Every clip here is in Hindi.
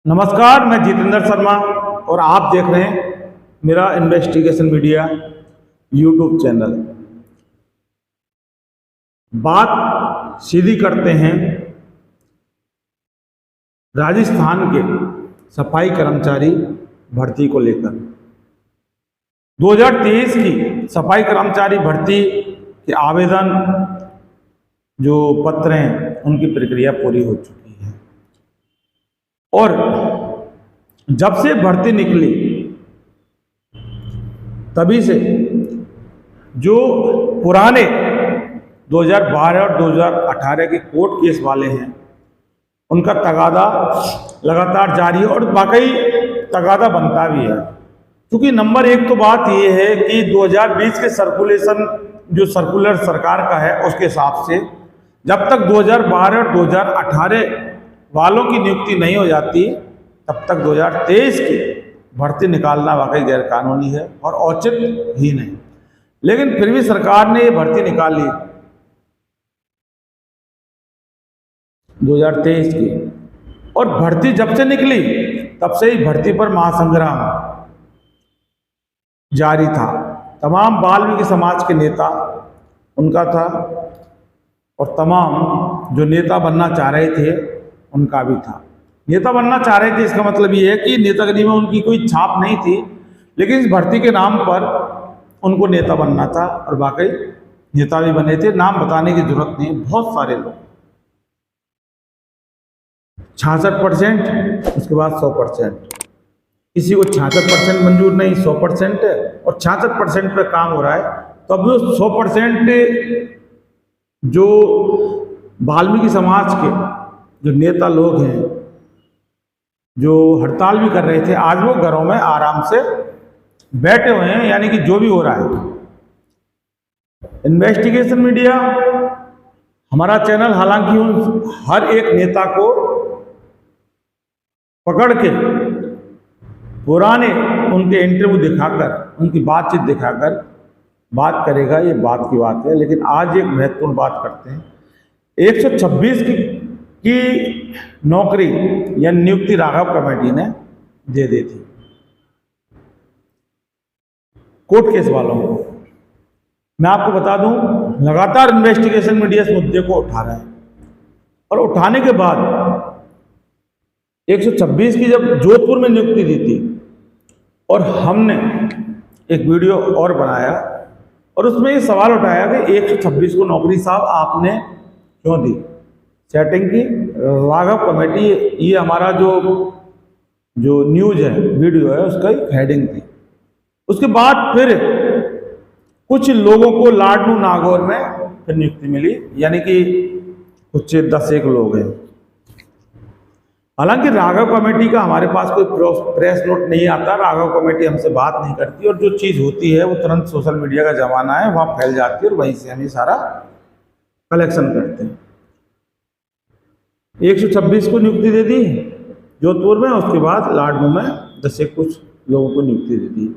नमस्कार, मैं जितेंद्र शर्मा और आप देख रहे हैं मेरा इन्वेस्टिगेशन मीडिया यूट्यूब चैनल। बात सीधी करते हैं राजस्थान के सफाई कर्मचारी भर्ती को लेकर। 2023 की सफाई कर्मचारी भर्ती के आवेदन जो पत्र हैं उनकी प्रक्रिया पूरी हो चुकी है और जब से भर्ती निकली तभी से जो पुराने 2012 और 2018 के कोर्ट केस वाले हैं उनका तगादा लगातार जारी है और वाकई तगादा बनता भी है। क्योंकि नंबर एक तो बात यह है कि 2020 के जो सर्कुलर सरकार का है उसके हिसाब से जब तक 2012 और 2018 वालों की नियुक्ति नहीं हो जाती तब तक 2023 की भर्ती निकालना वाकई गैरकानूनी है और औचित्यहीन है। लेकिन फिर भी सरकार ने ये भर्ती निकाल ली 2023 की, और भर्ती जब से निकली तब से ही भर्ती पर महासंग्राम जारी था। तमाम वाल्मीकि समाज के नेता उनका था और तमाम जो नेता बनना चाह रहे थे उनका भी था। नेता बनना चाह रहे थे इसका मतलब ये है कि नेतागिरी में उनकी कोई छाप नहीं थी, लेकिन इस भर्ती के नाम पर उनको नेता बनना था और वाकई नेता भी बने थे। नाम बताने की जरूरत नहीं, बहुत सारे लोग 66%, उसके बाद 100%। किसी को 66% मंजूर नहीं, 100% है और 66% पे काम हो रहा है। तो अब वो 100% जो वाल्मीकि समाज के जो नेता लोग हैं जो हड़ताल भी कर रहे थे, आज वो घरों में आराम से बैठे हुए हैं। यानी कि जो भी हो रहा है, इन्वेस्टिगेशन मीडिया हमारा चैनल हालांकि उन हर एक नेता को पकड़ के पुराने उनके इंटरव्यू दिखाकर उनकी बातचीत दिखाकर बात करेगा, ये बात की बात है। लेकिन आज एक महत्वपूर्ण बात करते हैं। 126 की नौकरी या नियुक्ति राघव कमेटी ने दे दी थी कोर्ट केस वालों को। मैं आपको बता दूं, लगातार इन्वेस्टिगेशन मीडिया इस मुद्दे को उठा रहा है और उठाने के बाद 126 की जब जोधपुर में नियुक्ति दी थी और हमने एक वीडियो और बनाया और उसमें ये सवाल उठाया कि 126 को नौकरी साहब आपने क्यों दी, सेटिंग की राघव कमेटी। ये हमारा जो न्यूज है, वीडियो है, उसका एक हेडिंग थी। उसके बाद फिर कुछ लोगों को लाडनू नागौर में फिर नियुक्ति मिली, यानी कि कुछ 10-1 लोग हैं। हालांकि राघव कमेटी का हमारे पास कोई प्रेस नोट नहीं आता, राघव कमेटी हमसे बात नहीं करती और जो चीज़ होती है वो तुरंत सोशल मीडिया का ज़माना है, वहाँ फैल जाती है और वहीं से हम ये सारा कलेक्शन करते हैं। 126 को नियुक्ति दे दी जोधपुर में, उसके बाद लाडनू में 10 कुछ लोगों को नियुक्ति दे दी।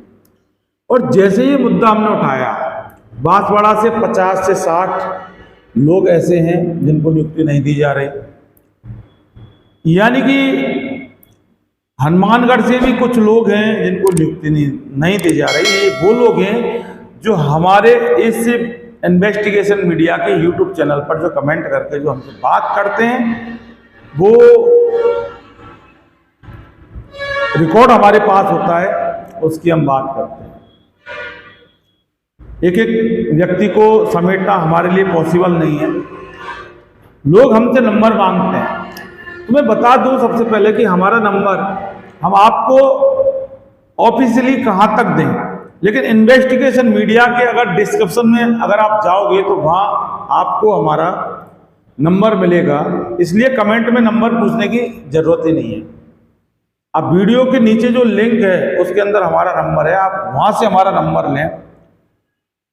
और जैसे ये मुद्दा हमने उठाया, बांसवाड़ा से 50 से 60 लोग ऐसे हैं जिनको नियुक्ति नहीं दी जा रही, यानी कि हनुमानगढ़ से भी कुछ लोग हैं जिनको नियुक्ति नहीं दी जा रही। ये वो लोग हैं जो हमारे इस इन्वेस्टिगेशन मीडिया के यूट्यूब चैनल पर जो कमेंट करके जो हमसे बात करते हैं, वो रिकॉर्ड हमारे पास होता है, उसकी हम बात करते हैं। एक एक व्यक्ति को समेटना हमारे लिए पॉसिबल नहीं है। लोग हमसे नंबर मांगते हैं, तो मैं बता दूं सबसे पहले कि हमारा नंबर हम आपको ऑफिशियली कहां तक दें, लेकिन इन्वेस्टिगेशन मीडिया के अगर डिस्क्रिप्शन में अगर आप जाओगे तो वहां आपको हमारा नंबर मिलेगा। इसलिए कमेंट में नंबर पूछने की जरूरत ही नहीं है। अब वीडियो के नीचे जो लिंक है उसके अंदर हमारा नंबर है, आप वहां से हमारा नंबर लें।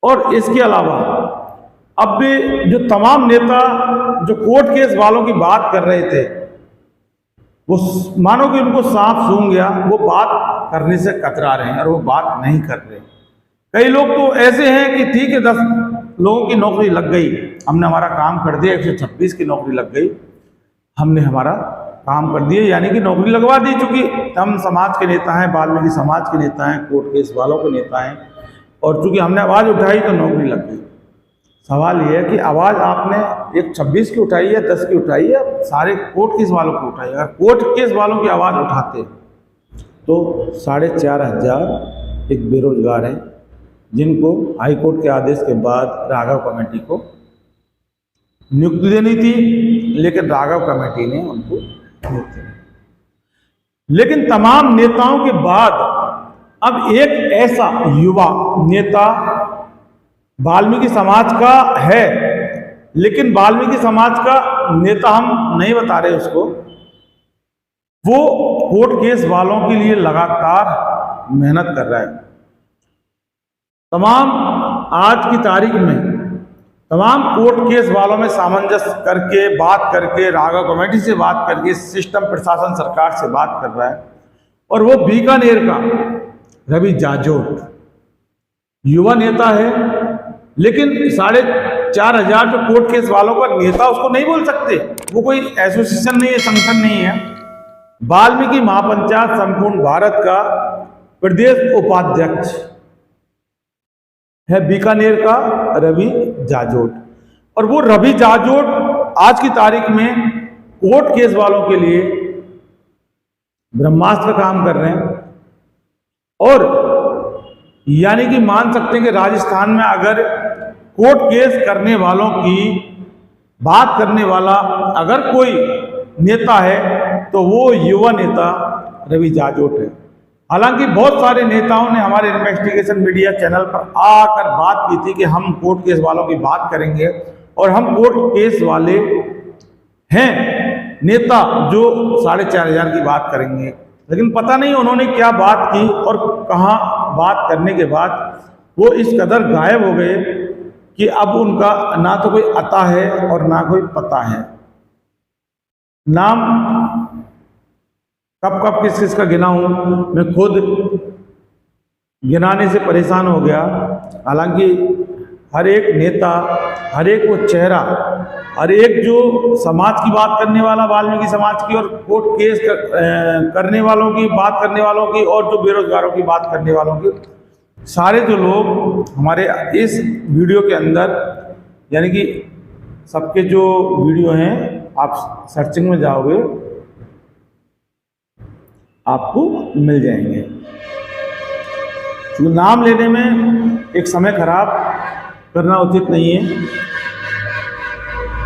और इसके अलावा अब भी जो तमाम नेता जो कोर्ट केस वालों की बात कर रहे थे, वो मानो कि उनको सांप सूंघ गया, वो बात करने से कतरा रहे हैं और वो बात नहीं कर रहे। कई लोग तो ऐसे हैं कि ठीक है 10 लोगों की नौकरी लग गई, हमने हमारा काम कर दिया, 126 की नौकरी लग गई, हमने हमारा काम कर दिए, यानी कि नौकरी लगवा दी। चूंकि हम समाज के नेता हैं, वाल्मीकि समाज के नेता हैं, कोर्ट केस वालों के नेता हैं, और चूंकि हमने आवाज़ उठाई तो नौकरी लग गई। सवाल ये है कि आवाज़ आपने एक 26 की उठाई है, 10 की उठाई है, सारे कोर्ट केस वालों की उठाई। अगर कोर्ट केस वालों की आवाज़ उठाते तो 4,500 एक बेरोजगार हैं, जिनको हाई कोर्ट के आदेश के बाद राघव कमेटी को नियुक्ति देनी थी, लेकिन राघव कमेटी ने उनको नियुक्ति दी। लेकिन तमाम नेताओं के बाद अब एक ऐसा युवा नेता वाल्मीकि समाज का है, लेकिन वाल्मीकि समाज का नेता हम नहीं बता रहे उसको, वो कोर्ट केस वालों के लिए लगातार मेहनत कर रहा है। तमाम आज की तारीख में तमाम कोर्ट केस वालों में सामंजस्य करके, बात करके, राघव कमेटी से बात करके, सिस्टम प्रशासन सरकार से बात कर रहा है। और वो बीकानेर का रवि जाजोट युवा नेता है, लेकिन 4,500 जो कोर्ट केस वालों का नेता उसको नहीं बोल सकते। वो कोई एसोसिएशन नहीं है, संगठन नहीं है। वाल्मीकि महापंचायत संपूर्ण भारत का प्रदेश उपाध्यक्ष है बीकानेर का रवि जाजोट। और वो रवि जाजोट आज की तारीख में कोर्ट केस वालों के लिए ब्रह्मास्त्र का काम कर रहे हैं। और यानी कि मान सकते हैं कि राजस्थान में अगर कोर्ट केस करने वालों की बात करने वाला अगर कोई नेता है तो वो युवा नेता रवि जाजोट है। हालांकि बहुत सारे नेताओं ने हमारे इन्वेस्टिगेशन मीडिया चैनल पर आकर बात की थी कि हम कोर्ट केस वालों की बात करेंगे और हम कोर्ट केस वाले हैं नेता जो 4,500 की बात करेंगे, लेकिन पता नहीं उन्होंने क्या बात की और कहाँ बात करने के बाद वो इस कदर गायब हो गए कि अब उनका ना तो कोई अता है और ना कोई पता है। नाम कब कब किस किस का गिना हूँ, मैं खुद गिनाने से परेशान हो गया। हालांकि हर एक नेता, हर एक वो चेहरा, हर एक जो समाज की बात करने वाला, वाल्मीकि समाज की, और कोर्ट केस करने वालों की बात करने वालों की, और जो बेरोजगारों की बात करने वालों की, सारे जो लोग हमारे इस वीडियो के अंदर, यानी कि सबके जो वीडियो हैं आप सर्चिंग में जाओगे आपको मिल जाएंगे। तो नाम लेने में एक समय खराब करना उचित नहीं है।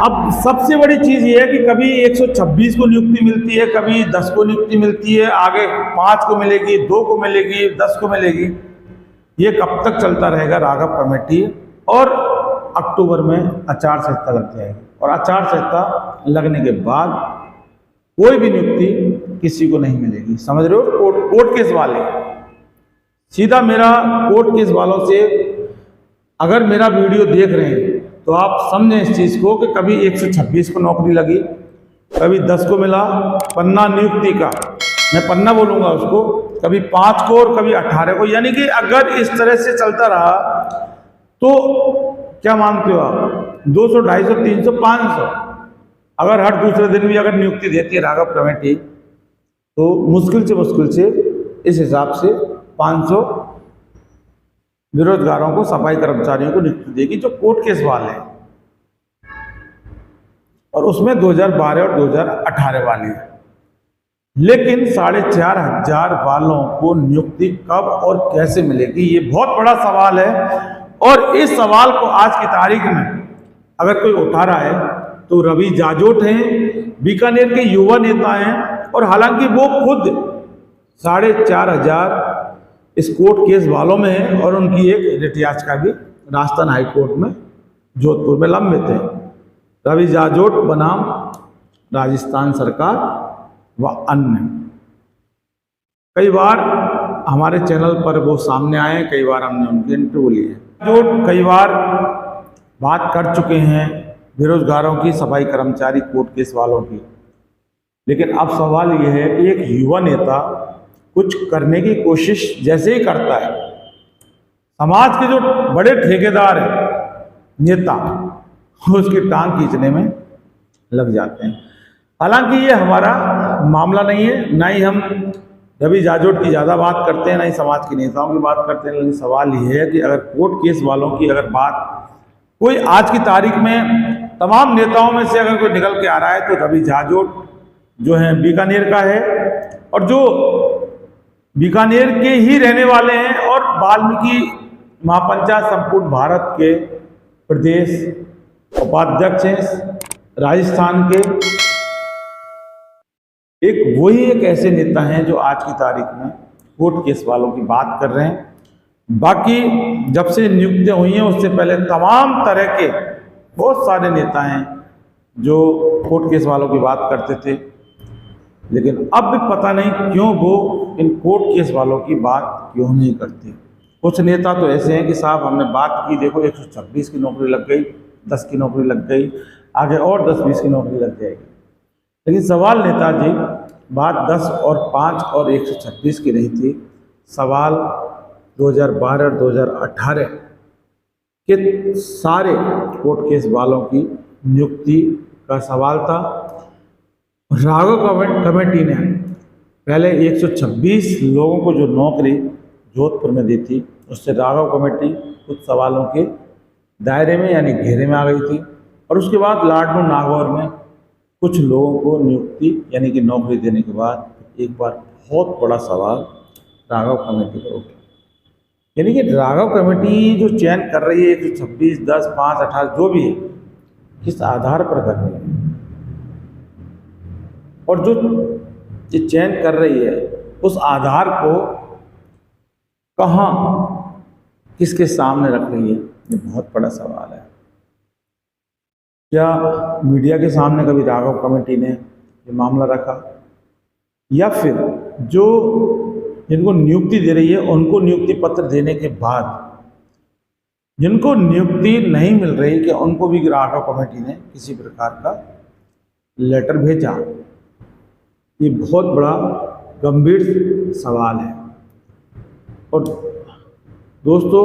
अब सबसे बड़ी चीज़ ये है कि कभी 126 को नियुक्ति मिलती है, कभी 10 को नियुक्ति मिलती है, आगे 5 को मिलेगी, 2 को मिलेगी, 10 को मिलेगी। ये कब तक चलता रहेगा राघव कमेटी? और अक्टूबर में आचार संहिता लग जाएगी, और आचार संहिता लगने के बाद कोई भी नियुक्ति किसी को नहीं मिलेगी। समझ रहे हो? कोर्ट केस वाले, सीधा मेरा कोर्ट केस वालों से, अगर मेरा वीडियो देख रहे हैं तो आप समझें इस चीज़ को कि कभी 126 को नौकरी लगी, कभी 10 को मिला पन्ना नियुक्ति का, मैं पन्ना बोलूँगा उसको, कभी 5 को और कभी 18 को। यानी कि अगर इस तरह से चलता रहा तो क्या मानते हो आप, 200, 250, 300, 500 अगर हर दूसरे दिन भी अगर नियुक्ति देती है राघव कमेटी तो मुश्किल से इस हिसाब से 500 बेरोजगारों को, सफाई कर्मचारियों को नियुक्ति देगी जो कोर्ट केस वाले हैं, और उसमें 2012 और 2018 वाले हैं। लेकिन 4,500 वालों को नियुक्ति कब और कैसे मिलेगी, ये बहुत बड़ा सवाल है। और इस सवाल को आज की तारीख में अगर कोई उठा रहा है तो रवि जाजोट हैं, बीकानेर के युवा नेता हैं, और हालांकि वो खुद 4,500 इस कोर्ट केस वालों में है, और उनकी एक रिट याचिका भी राजस्थान हाई कोर्ट में जोधपुर में लंबित है। रवि जाजोट बनाम राजस्थान सरकार व अन्य, कई बार हमारे चैनल पर वो सामने आए, कई बार हमने उनके इंटरव्यू लिए, जो कई बार बात कर चुके हैं बेरोजगारों की, सफाई कर्मचारी, कोर्ट केस वालों की। लेकिन अब सवाल यह है कि एक युवा नेता कुछ करने की कोशिश जैसे ही करता है, समाज के जो बड़े ठेकेदार हैं, नेता, उसकी टांग खींचने में लग जाते हैं। हालांकि ये हमारा मामला नहीं है, ना ही हम रवि जाजोट की ज़्यादा बात करते हैं, ना ही समाज के नेताओं की बात करते हैं। लेकिन सवाल ये है कि अगर कोर्ट केस वालों की अगर बात कोई आज की तारीख में तमाम नेताओं में से अगर कोई निकल के आ रहा है तो रवि जाजोट जो है बीकानेर का है, और जो बीकानेर के ही रहने वाले हैं और वाल्मीकि महापंचायत संपूर्ण भारत के प्रदेश उपाध्यक्ष हैं राजस्थान के। वही एक ऐसे नेता हैं जो आज की तारीख में कोर्ट केस वालों की बात कर रहे हैं। बाकी जब से नियुक्तियां हुई हैं उससे पहले तमाम तरह के बहुत सारे नेता हैं जो कोर्ट केस वालों की बात करते थे, लेकिन अब भी पता नहीं क्यों वो इन कोर्ट केस वालों की बात क्यों नहीं करते। कुछ नेता तो ऐसे हैं कि साहब हमने बात की, देखो 126 की नौकरी लग गई, 10 की नौकरी लग गई, आगे और 10-20 की नौकरी लग जाएगी। लेकिन सवाल नेताजी बात 10 और 5 और 126 की नहीं थी, सवाल 2012 और 2018 के सारे कोर्ट केस वालों की नियुक्ति का सवाल था। राघव कमेटी ने पहले 126 लोगों को जो नौकरी जोधपुर में दी थी, उससे राघव कमेटी कुछ सवालों के दायरे में यानी घेरे में आ गई थी, और उसके बाद लाडनू नागौर में कुछ लोगों को नियुक्ति यानी कि नौकरी देने के बाद एक बार बहुत बड़ा सवाल राघव कमेटी पर उठा। यानी कि राघव कमेटी जो चयन कर रही है 126, 10, 5, 18 जो भी है, किस आधार पर कर रही है, और जो ये चयन कर रही है उस आधार को कहाँ किसके सामने रख रही है, ये बहुत बड़ा सवाल है। क्या मीडिया के सामने कभी राघव कमेटी ने ये मामला रखा, या फिर जो जिनको नियुक्ति दे रही है उनको नियुक्ति पत्र देने के बाद जिनको नियुक्ति नहीं मिल रही कि उनको भी राघव कमेटी ने किसी प्रकार का लेटर भेजा? ये बहुत बड़ा गंभीर सवाल है। और दोस्तों,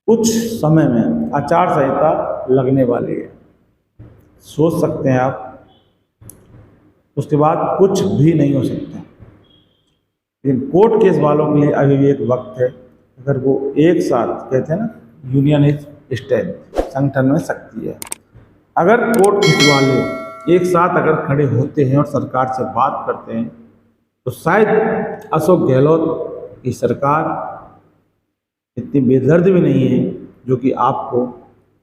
कुछ समय में आचार संहिता लगने वाली है, सोच सकते हैं आप, उसके बाद कुछ भी नहीं हो सकता। लेकिन कोर्ट केस वालों के लिए अभी भी एक वक्त है। अगर वो एक साथ, कहते हैं ना यूनियन इज स्ट्रेंथ, संगठन में शक्ति है, अगर कोर्ट केस वाले एक साथ अगर खड़े होते हैं और सरकार से बात करते हैं तो शायद अशोक गहलोत की सरकार इतनी बेदर्द भी नहीं है जो कि आपको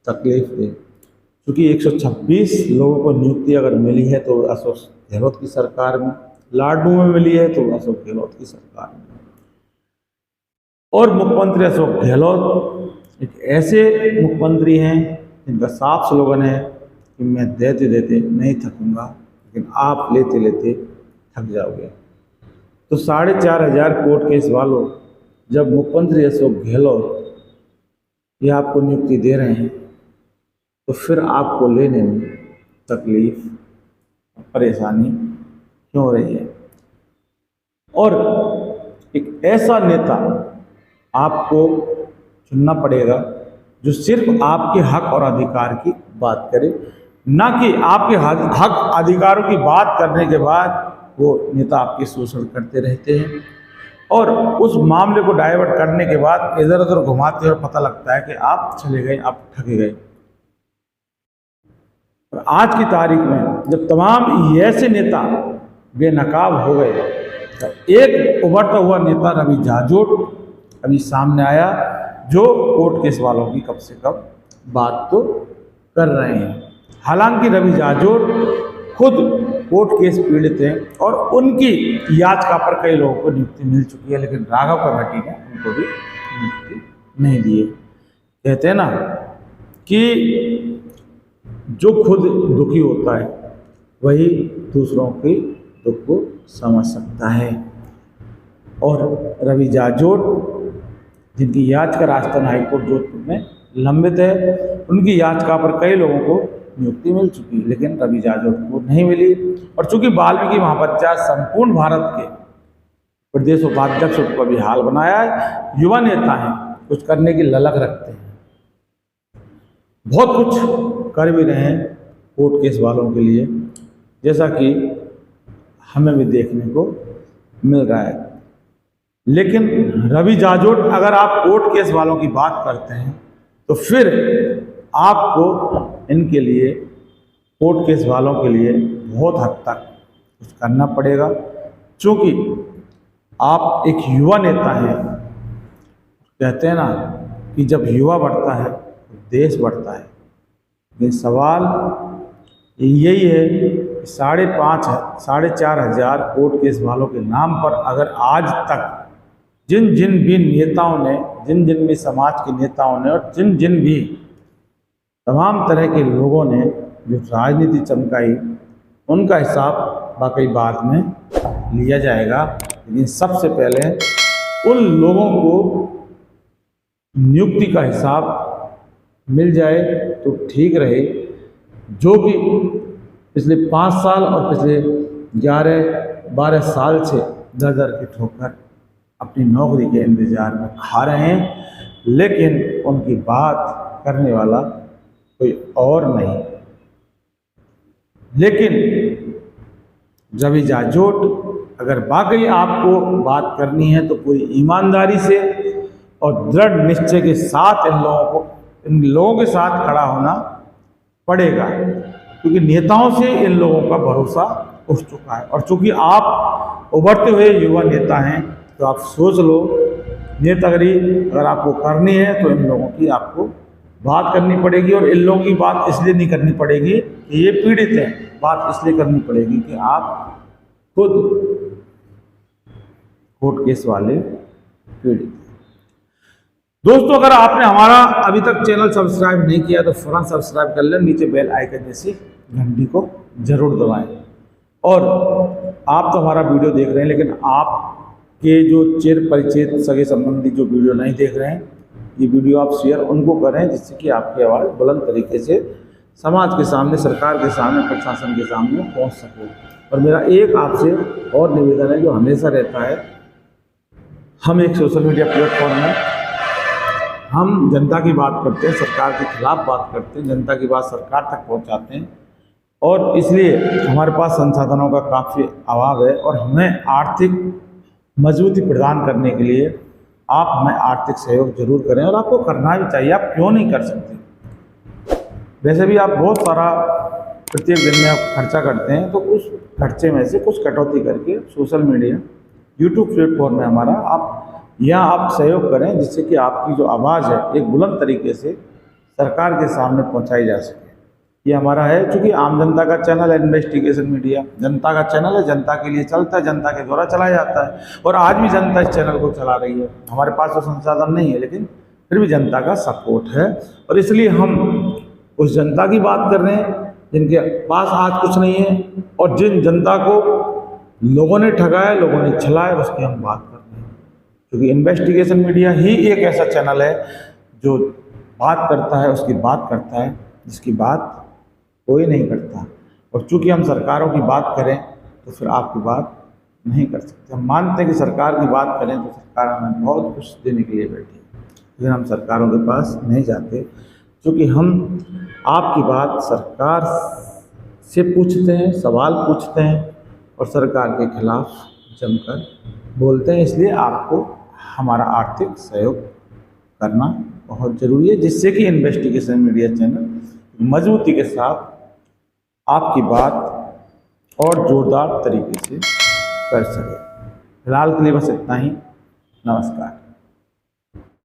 तकलीफ दे। क्योंकि 126 लोगों को नियुक्ति अगर मिली है तो अशोक गहलोत की सरकार में, लाडनू में मिली है तो अशोक गहलोत की सरकार में, और मुख्यमंत्री अशोक गहलोत एक ऐसे मुख्यमंत्री हैं जिनका साफ स्लोगन है कि मैं देते देते नहीं थकूंगा, लेकिन आप लेते लेते थक जाओगे। तो 4,500 कोर्ट केस वालों, जब मुख्यमंत्री अशोक गहलोत ये आपको नियुक्ति दे रहे हैं तो फिर आपको लेने में तकलीफ परेशानी क्यों हो रही है? और एक ऐसा नेता आपको चुनना पड़ेगा जो सिर्फ आपके हक और अधिकार की बात करे, ना कि आपके हक अधिकारों की बात करने के बाद वो नेता आपके शोषण करते रहते हैं और उस मामले को डाइवर्ट करने के बाद इधर उधर घुमाते हुए पता लगता है कि आप चले गए, आप ठगे गए। और आज की तारीख में जब तमाम ऐसे नेता बेनकाब हो गए तो एक उभरता हुआ नेता रवि जाजोट अभी सामने आया, जो कोर्ट केस वालों की कम से कम बात तो कर रहे हैं। हालांकि रवि जाजोट खुद कोर्ट केस पीड़ित हैं और उनकी याचिका पर कई लोगों को नियुक्ति मिल चुकी है, लेकिन राघव कमेटी ने उनको भी नियुक्ति नहीं दी है। कहते हैं ना कि जो खुद दुखी होता है वही दूसरों के दुख को समझ सकता है। और रवि जाजोट, जिनकी याचिका राजस्थान हाईकोर्ट जोधपुर में लंबित है, उनकी याचिका पर कई लोगों को नियुक्ति मिल चुकी है, लेकिन रवि जाजोट को नहीं मिली। और चूंकि वाल्मीकि महापंचायत संपूर्ण भारत के प्रदेश उपाध्यक्ष को भी हाल बनाया है, युवा नेता हैं, कुछ करने की ललक रखते हैं, बहुत कुछ कर भी रहे हैं कोर्ट केस वालों के लिए, जैसा कि हमें भी देखने को मिल रहा है। लेकिन रवि जाजोट, अगर आप कोर्ट केस वालों की बात करते हैं तो फिर आपको इनके लिए, कोर्ट केस वालों के लिए बहुत हद तक कुछ करना पड़ेगा, क्योंकि आप एक युवा नेता हैं। कहते हैं ना कि जब युवा बढ़ता है तो देश बढ़ता है। लेकिन सवाल यही है कि 4,500 कोर्ट केस वालों के नाम पर अगर आज तक जिन जिन भी नेताओं ने, जिन जिन भी समाज के नेताओं ने और जिन जिन भी तमाम तरह के लोगों ने जो राजनीति चमकाई, उनका हिसाब वाकई बाद में लिया जाएगा। लेकिन सबसे पहले उन लोगों को नियुक्ति का हिसाब मिल जाए तो ठीक रहे, जो कि पिछले 5 साल और पिछले 11-12 साल से दर की ठोकर अपनी नौकरी के इंतजार में खा रहे हैं, लेकिन उनकी बात करने वाला कोई और नहीं। लेकिन रवि जाजोट, अगर वाकई आपको बात करनी है तो पूरी ईमानदारी से और दृढ़ निश्चय के साथ इन लोगों के साथ खड़ा होना पड़ेगा, क्योंकि नेताओं से इन लोगों का भरोसा उठ चुका है। और चूंकि आप उभरते हुए युवा नेता हैं तो आप सोच लो, नेतागिरी अगर आपको करनी है तो इन लोगों की आपको बात करनी पड़ेगी। और इन लोगों की बात इसलिए नहीं करनी पड़ेगी कि ये पीड़ित हैं, बात इसलिए करनी पड़ेगी कि आप खुद कोर्ट केस वाले पीड़ित हैं। दोस्तों, अगर आपने हमारा अभी तक चैनल सब्सक्राइब नहीं किया तो फौरन सब्सक्राइब कर लें, नीचे बेल आइकन जैसी घंटी को जरूर दबाएं। और आप तो हमारा वीडियो देख रहे हैं, लेकिन आपके जो चिर परिचित सगे संबंधी जो वीडियो नहीं देख रहे हैं, ये वीडियो आप शेयर उनको करें, जिससे कि आपकी आवाज़ बुलंद तरीके से समाज के सामने, सरकार के सामने, प्रशासन के सामने पहुंच सके। और मेरा एक आपसे और निवेदन है जो हमेशा रहता है, हम एक सोशल मीडिया प्लेटफॉर्म में हम जनता की बात करते हैं, सरकार के खिलाफ बात करते हैं, जनता की बात सरकार तक पहुंचाते हैं, और इसलिए हमारे पास संसाधनों का काफ़ी अभाव है। और हमें आर्थिक मजबूती प्रदान करने के लिए आप हमें आर्थिक सहयोग जरूर करें, और आपको करना भी चाहिए। आप क्यों नहीं कर सकते? वैसे भी आप बहुत सारा प्रत्येक दिन में आप खर्चा करते हैं, तो उस खर्चे में से कुछ कटौती करके सोशल मीडिया, यूट्यूब प्लेटफॉर्म में हमारा आप यहाँ आप सहयोग करें, जिससे कि आपकी जो आवाज़ है एक बुलंद तरीके से सरकार के सामने पहुँचाई जा सके। ये हमारा है, क्योंकि आम जनता का चैनल है इन्वेस्टिगेशन मीडिया, जनता का चैनल है, जनता के लिए चलता है, जनता के द्वारा चलाया जाता है। और आज भी जनता इस चैनल को चला रही है। हमारे पास तो संसाधन नहीं है, लेकिन फिर भी जनता का सपोर्ट है, और इसलिए हम उस जनता की बात कर रहे हैं जिनके पास आज कुछ नहीं है, और जिन जनता को लोगों ने ठगाया, लोगों ने छलाया, उसकी हम बात कर रहे हैं। क्योंकि इन्वेस्टिगेशन मीडिया ही एक ऐसा चैनल है जो बात करता है, उसकी बात करता है, जिसकी बात कोई नहीं करता। और चूंकि हम सरकारों की बात करें तो फिर आपकी बात नहीं कर सकते। हम मानते हैं कि सरकार की बात करें तो सरकार हमें बहुत कुछ देने के लिए बैठी है, लेकिन हम सरकारों के पास नहीं जाते, क्योंकि हम आपकी बात सरकार से पूछते हैं, सवाल पूछते हैं, और सरकार के खिलाफ जमकर बोलते हैं। इसलिए आपको हमारा आर्थिक सहयोग करना बहुत ज़रूरी है, जिससे कि इन्वेस्टिगेशन मीडिया चैनल मजबूती के साथ आपकी बात और जोरदार तरीके से कर सके। फिलहाल के लिए बस इतना ही। नमस्कार।